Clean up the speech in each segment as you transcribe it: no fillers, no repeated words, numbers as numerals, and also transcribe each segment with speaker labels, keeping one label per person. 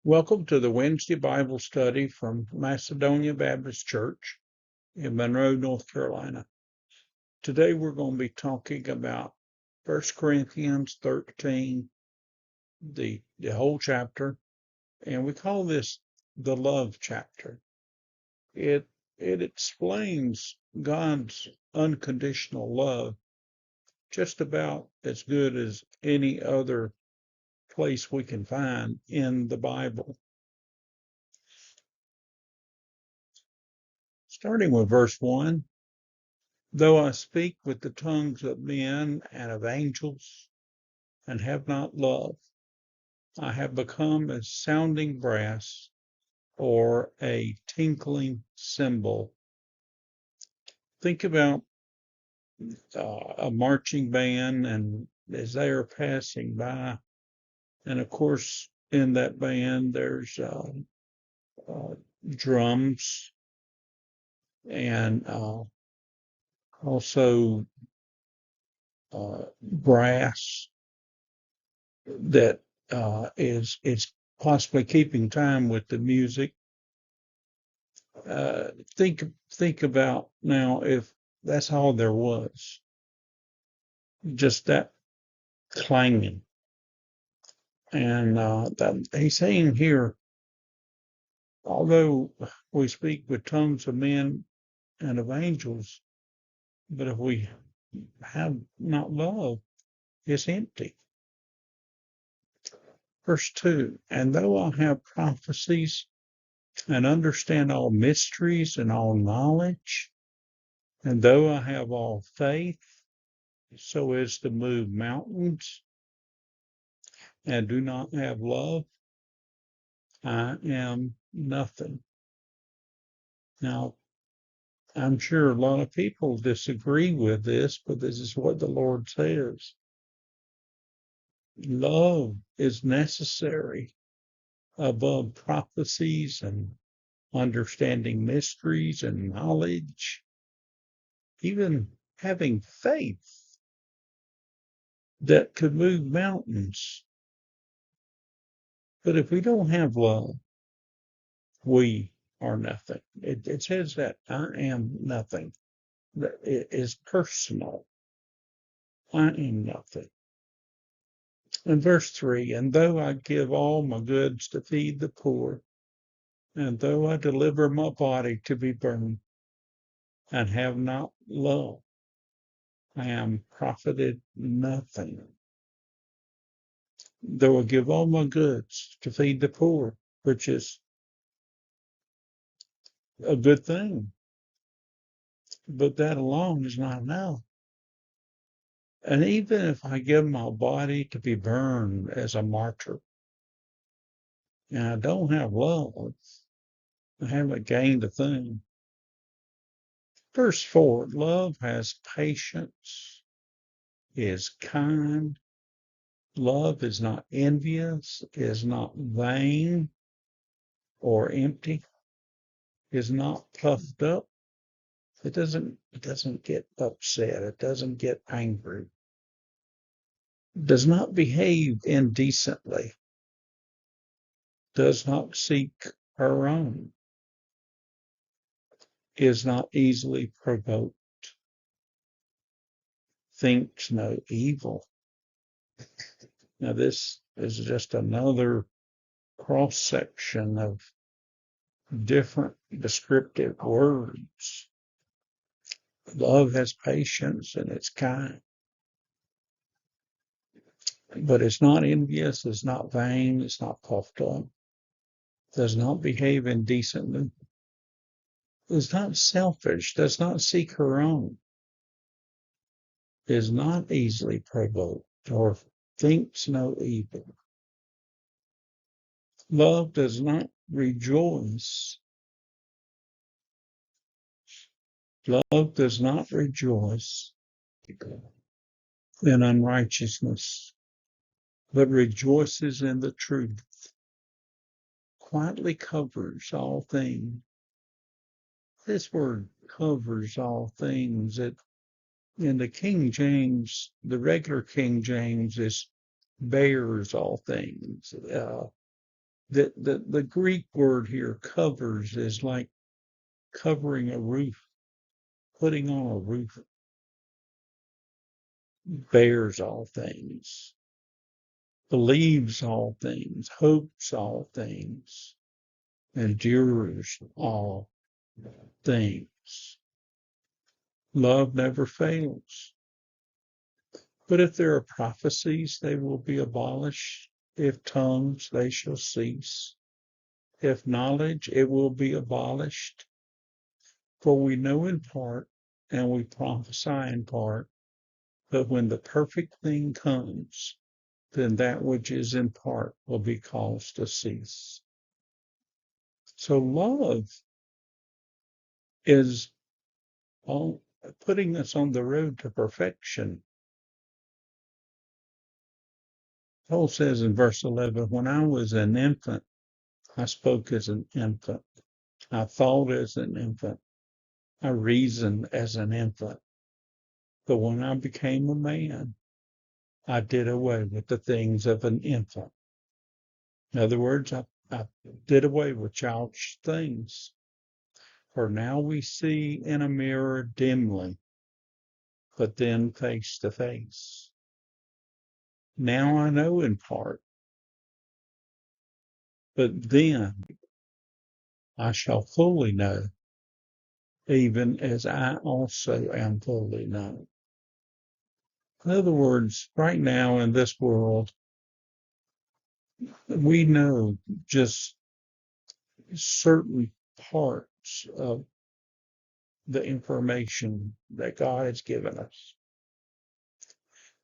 Speaker 1: Welcome to the Wednesday Bible study from Macedonia Baptist Church in Monroe, North Carolina. Today we're going to be talking about 1 Corinthians 13, the whole chapter, and we call this the love chapter. It explains God's unconditional love just about as good as any other place we can find in the Bible. Starting with verse 1, though I speak with the tongues of men and of angels and have not love, I have become as sounding brass or a tinkling cymbal. Think about a marching band, and as they are passing by, and of course, in that band, there's drums and also brass that is possibly keeping time with the music. Think about now if that's all there was, just that clanging, and that he's saying here, although we speak with tongues of men and of angels, but if we have not love, it's empty. Verse 2, and though I have prophecies and understand all mysteries and all knowledge, and though I have all faith, so as to move mountains, and do not have love, I am nothing. Now, I'm sure a lot of people disagree with this, but this is what the Lord says. Love is necessary above prophecies and understanding mysteries and knowledge, even having faith that could move mountains. But if we don't have love, we are nothing. It says that I am nothing. It is personal. I am nothing. And verse 3, and though I give all my goods to feed the poor, and though I deliver my body to be burned, and have not love, I am profited nothing. Though I give all my goods to feed the poor, which is a good thing, but that alone is not enough. And even if I give my body to be burned as a martyr, and I don't have love, I haven't gained a thing. Verse 4, love has patience, is kind. Love is not envious, is not vain or empty, is not puffed up. It doesn't get upset. It doesn't get angry. Does not behave indecently. Does not seek her own. Is not easily provoked. Thinks no evil. Now this is just another cross section of different descriptive words. Love has patience and it's kind. But it's not envious, it's not vain, it's not puffed up, does not behave indecently, is not selfish, does not seek her own, is not easily provoked, or thinks no evil. Love does not rejoice. Love does not rejoice in unrighteousness, but rejoices in the truth, quietly covers all things. This word covers all things. In the King James, the regular King James is bears all things. The Greek word here, covers, is like covering a roof, putting on a roof, bears all things, believes all things, hopes all things, endures all things. Love never fails. But if there are prophecies, they will be abolished. If tongues, they shall cease. If knowledge, it will be abolished. For we know in part, and we prophesy in part. But when the perfect thing comes, then that which is in part will be caused to cease. So love is all putting us on the road to perfection. Paul says in verse 11, when I was an infant, I spoke as an infant. I thought as an infant. I reasoned as an infant. But when I became a man, I did away with the things of an infant. In other words, I did away with childish things. For now we see in a mirror dimly, but then face to face. Now I know in part, but then I shall fully know, even as I also am fully known. In other words, right now in this world, we know just certain parts of the information that God has given us.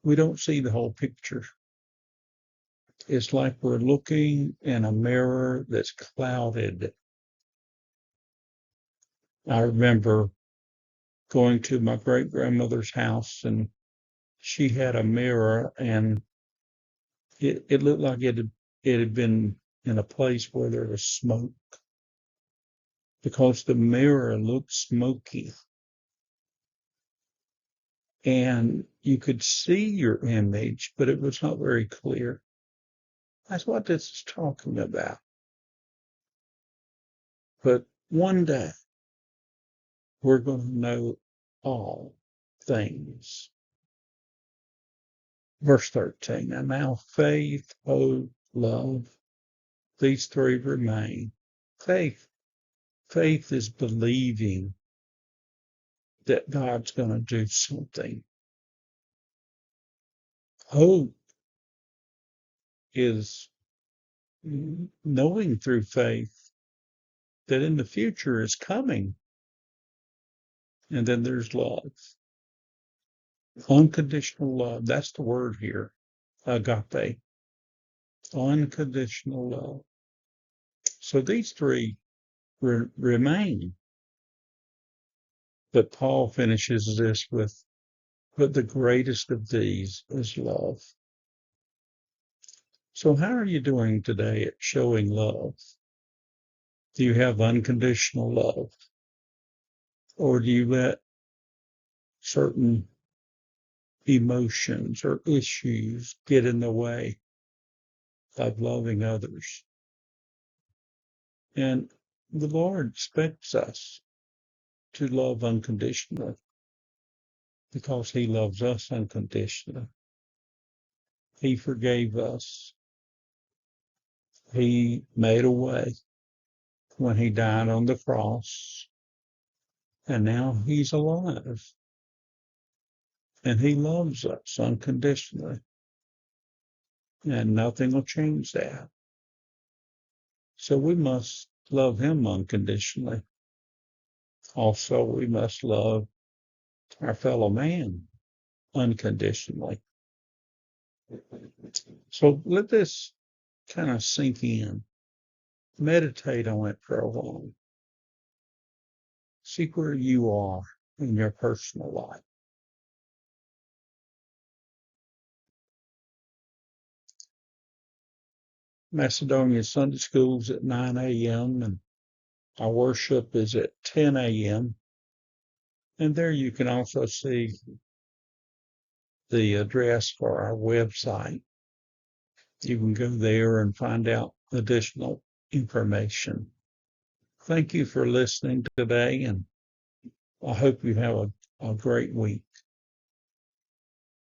Speaker 1: We don't see the whole picture. It's like we're looking in a mirror that's clouded. I remember going to my great grandmother's house, and she had a mirror, and it looked like it had been in a place where there was smoke, because the mirror looked smoky. And you could see your image, but it was not very clear. That's what this is talking about. But one day, we're going to know all things. Verse 13, and now faith, hope, love, these three remain. Faith. Faith is believing that God's going to do something. Hope is knowing through faith that in the future is coming. And then there's love. Unconditional love. That's the word here. Agape. Unconditional love. So these three remain. But Paul finishes this with, but the greatest of these is love. So how are you doing today at showing love? Do you have unconditional love? Or do you let certain emotions or issues get in the way of loving others? And the Lord expects us to love unconditionally because He loves us unconditionally. He forgave us. He made a way when He died on the cross. And now He's alive. And He loves us unconditionally. And nothing will change that. So we must love Him unconditionally. Also, we must love our fellow man unconditionally. So let this kind of sink in. Meditate on it for a while. See where you are in your personal life. Macedonia Sunday School's at 9 a.m. and our worship is at 10 a.m. And there you can also see the address for our website. You can go there and find out additional information. Thank you for listening today, and I hope you have a great week.